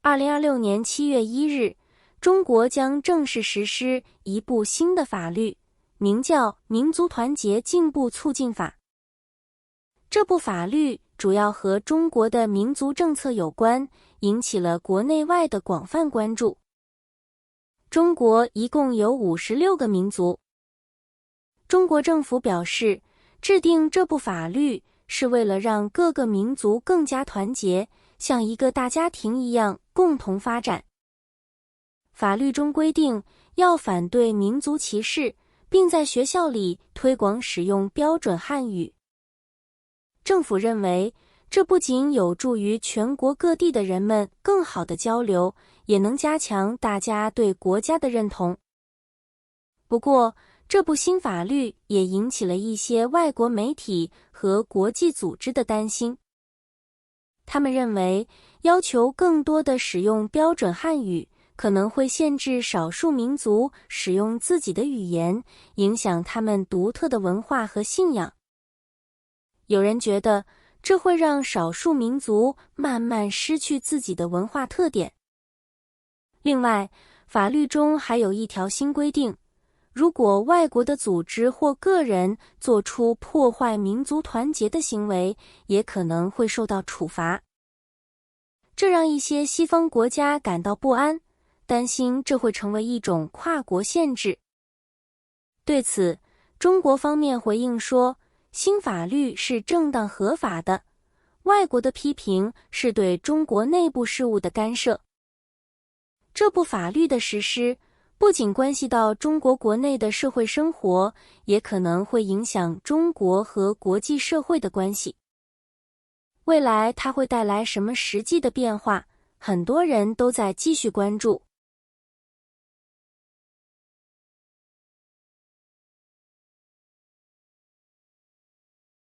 2026年7月1日，中国将正式实施一部新的法律，名叫《民族团结进步促进法》。这部法律主要和中国的民族政策有关，引起了国内外的广泛关注。中国一共有56个民族。中国政府表示，制定这部法律是为了让各个民族更加团结，像一个大家庭一样共同发展。法律中规定要反对民族歧视，并在学校里推广使用标准汉语。政府认为，这不仅有助于全国各地的人们更好的交流，也能加强大家对国家的认同。不过，这部新法律也引起了一些外国媒体和国际组织的担心。他们认为，要求更多的使用标准汉语，可能会限制少数民族使用自己的语言，影响他们独特的文化和信仰。有人觉得，这会让少数民族慢慢失去自己的文化特点。另外，法律中还有一条新规定，如果外国的组织或个人做出破坏民族团结的行为，也可能会受到处罚。这让一些西方国家感到不安，担心这会成为一种跨国限制。对此，中国方面回应说，新法律是正当合法的，外国的批评是对中国内部事务的干涉。这部法律的实施不仅关系到中国国内的社会生活，也可能会影响中国和国际社会的关系。未来它会带来什么实际的变化，很多人都在继续关注。